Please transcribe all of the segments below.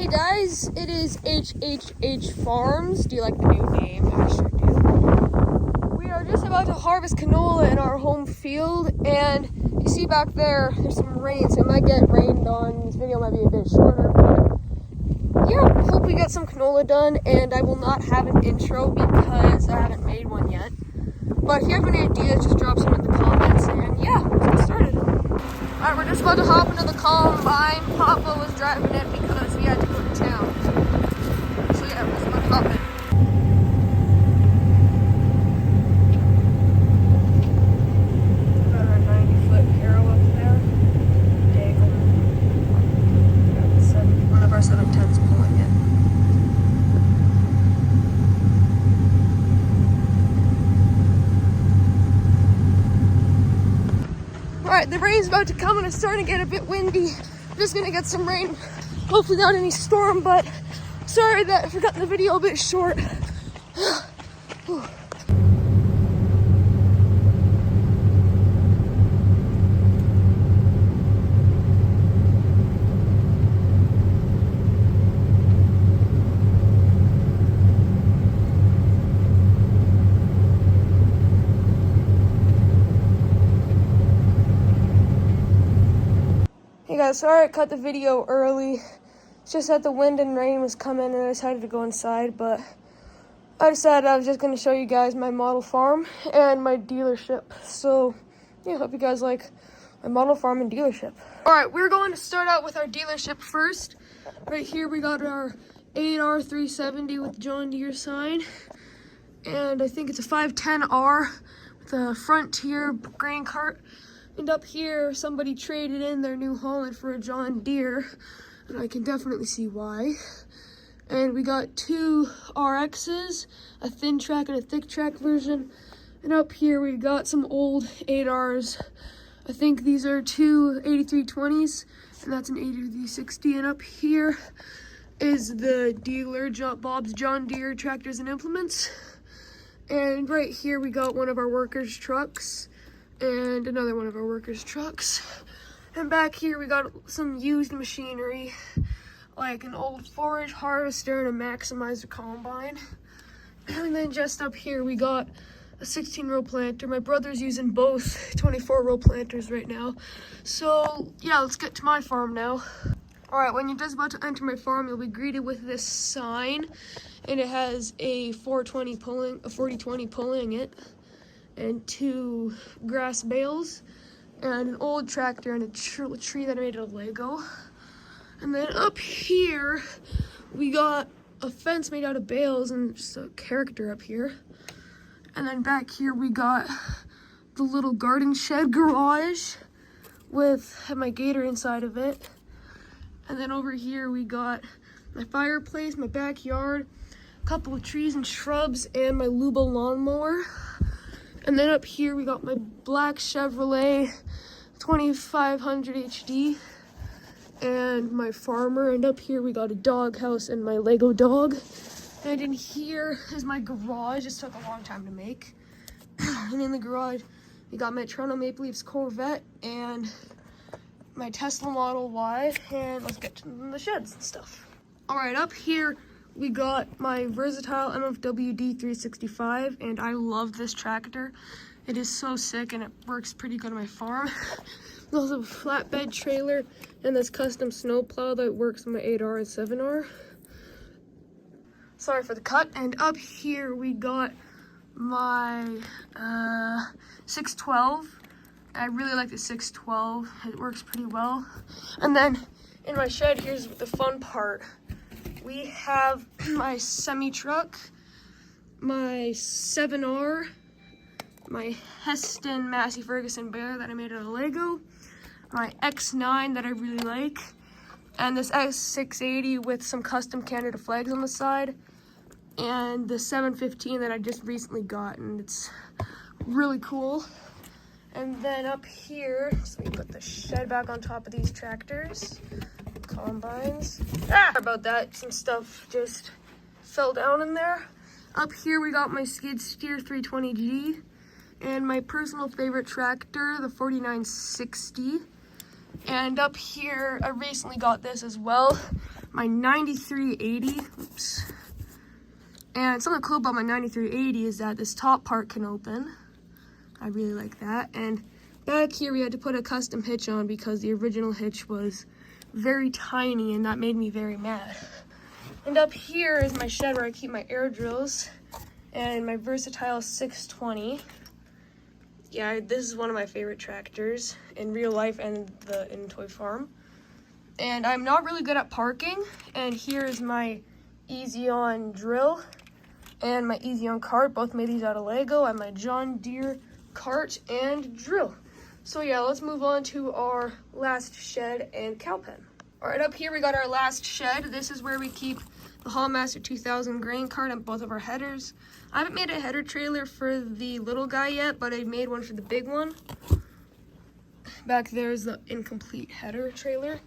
Hey guys, it is HHH Farms. Do you like the new name? I sure do. We are just about to harvest canola in our home field, and you see back there, there's some rain, so it might get rained on. This video might be a bit shorter, but yeah, hope we get some canola done, and I will not have an intro because I haven't made one yet. But if you have any ideas, just drop some in the comments, and yeah, let's get started. Alright, we're just about to hop into the combine. Papa was driving it because we had to go to town. So yeah, we're just about to hop in. Got our 90-foot harrow up there. Dang. One of our 710s pulling it. Alright, the rain's about to come and it's starting to get a bit windy. I'm just gonna get some rain. Hopefully not any storm, but sorry that I forgot the video a bit short. Hey guys, sorry I cut the video early. It's just that the wind and rain was coming and I decided to go inside, but I decided I was just going to show you guys my model farm and my dealership. So, yeah, hope you guys like my model farm and dealership. Alright, we're going to start out with our dealership first. Right here we got our 8R370 with John Deere sign. And I think it's a 510R with a Frontier grain cart. And up here, somebody traded in their New Holland for a John Deere, and I can definitely see why. And we got two RXs, a thin track and a thick track version. And up here, we got some old 8Rs. I think these are two 8320s, and that's an 8360. And up here is the dealer, Bob's John Deere Tractors and Implements. And right here, we got one of our workers' trucks. And another one of our workers' trucks. And back here we got some used machinery, like an old forage harvester and a maximizer combine. And then just up here we got a 16-row planter. My brother's using both 24-row planters right now. So yeah, let's get to my farm now. Alright, when you're just about to enter my farm, you'll be greeted with this sign. And it has a 4020 pulling it. And two grass bales, and an old tractor, and a tree that I made out of Lego. And then up here, we got a fence made out of bales and just a character up here. And then back here, we got the little garden shed garage with my gator inside of it. And then over here, we got my fireplace, my backyard, a couple of trees and shrubs, and my Luba lawnmower. And then up here, we got my black Chevrolet 2500 HD and my farmer. And up here, we got a dog house and my Lego dog. And in here is my garage. This took a long time to make. And in the garage, we got my Toronto Maple Leafs Corvette and my Tesla Model Y. And let's get to the sheds and stuff. All right, up here, we got my versatile MFW D365, and I love this tractor. It is so sick, and it works pretty good on my farm. There's also a flatbed trailer, and this custom snowplow that works on my 8R and 7R. Sorry for the cut. And up here, we got my 612. I really like the 612. It works pretty well. And then in my shed, here's the fun part. We have my semi-truck, my 7R, my Heston Massey Ferguson Bear that I made out of Lego, my X9 that I really like, and this S680 with some custom Canada flags on the side, and the 715 that I just recently got, and it's really cool. And then up here, so we put the shed back on top of these tractors. Combines. Sorry about that. Some stuff just fell down in there. Up here we got my skid steer 320G and my personal favorite tractor, the 4960. And up here, I recently got this as well, my 9380. Oops. And something cool about my 9380 is that this top part can open. I really like that. And back here we had to put a custom hitch on because the original hitch was very tiny and that made me very mad. And up here is my shed where I keep my air drills and my versatile 620. Yeah, this is one of my favorite tractors in real life and in Toy Farm. And I'm not really good at parking. And here is my Easy On drill and my Easy On cart. Both made these out of Lego. And my John Deere cart and drill. So yeah, let's move on to our last shed and cow pen. All right, up here we got our last shed. This is where we keep the Hallmaster 2000 grain cart and both of our headers. I haven't made a header trailer for the little guy yet, but I made one for the big one. Back there is the incomplete header trailer.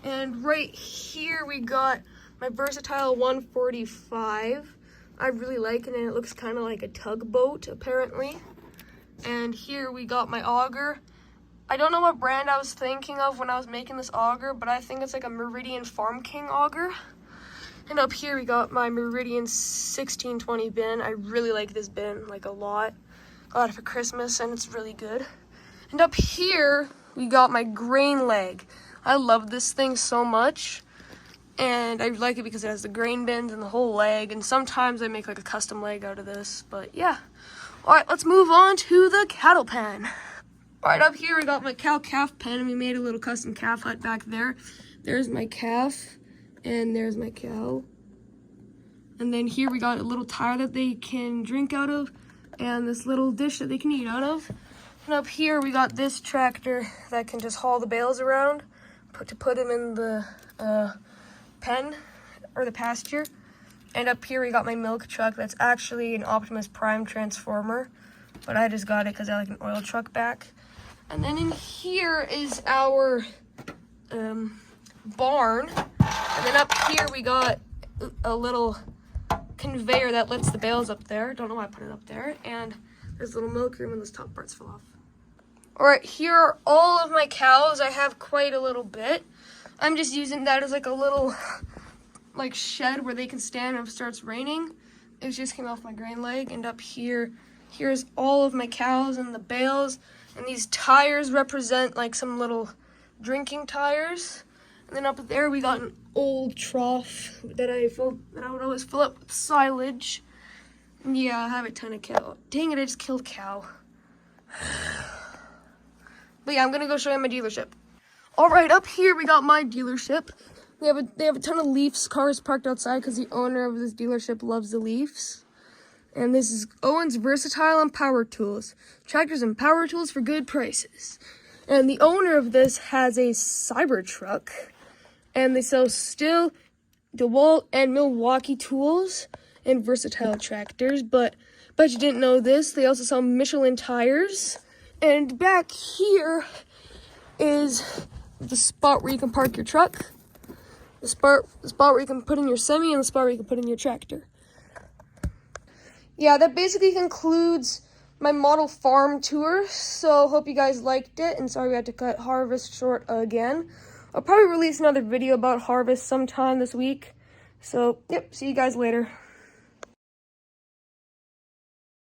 And right here we got my versatile 145. I really like it, and it looks kind of like a tugboat apparently. And here we got my auger. I don't know what brand I was thinking of when I was making this auger, but I think it's like a Meridian Farm King auger. And up here we got my Meridian 1620 bin. I really like this bin, like a lot. Got it for Christmas and it's really good. And up here we got my grain leg. I love this thing so much. And I like it because it has the grain bins and the whole leg. And sometimes I make like a custom leg out of this, but yeah. All right, let's move on to the cattle pen. All right, up here we got my cow-calf pen, and we made a little custom calf hut back there. There's my calf, and there's my cow. And then here we got a little tire that they can drink out of, and this little dish that they can eat out of. And up here we got this tractor that can just haul the bales around to put them in the pen, or the pasture. And up here we got my milk truck that's actually an Optimus Prime transformer, but I just got it because I like an oil truck back. And then in here is our barn. And then up here we got a little conveyor that lets the bales up there. Don't know why I put it up there. And there's a little milk room and those top parts fell off. All right, here are all of my cows. I have quite a little bit. I'm just using that as like a little like shed where they can stand if it starts raining. It just came off my grain leg. And up here, here's all of my cows and the bales. And these tires represent like some little drinking tires. And then up there we got an old trough that I would always fill up with silage. And yeah, I have a ton of cow. Dang it, I just killed a cow. But yeah, I'm gonna go show you my dealership. All right, up here we got my dealership. They have a ton of Leafs cars parked outside because the owner of this dealership loves the Leafs. And this is Owen's Versatile and Power Tools. Tractors and power tools for good prices. And the owner of this has a Cybertruck. And they sell Stihl, DeWalt, and Milwaukee tools and versatile tractors. But you didn't know this, they also sell Michelin tires. And back here is the spot where you can park your truck. The spot where you can put in your semi, and the spot where you can put in your tractor. Yeah, that basically concludes my model farm tour. So hope you guys liked it, and sorry we had to cut harvest short again. I'll probably release another video about harvest sometime this week. So, yep, see you guys later.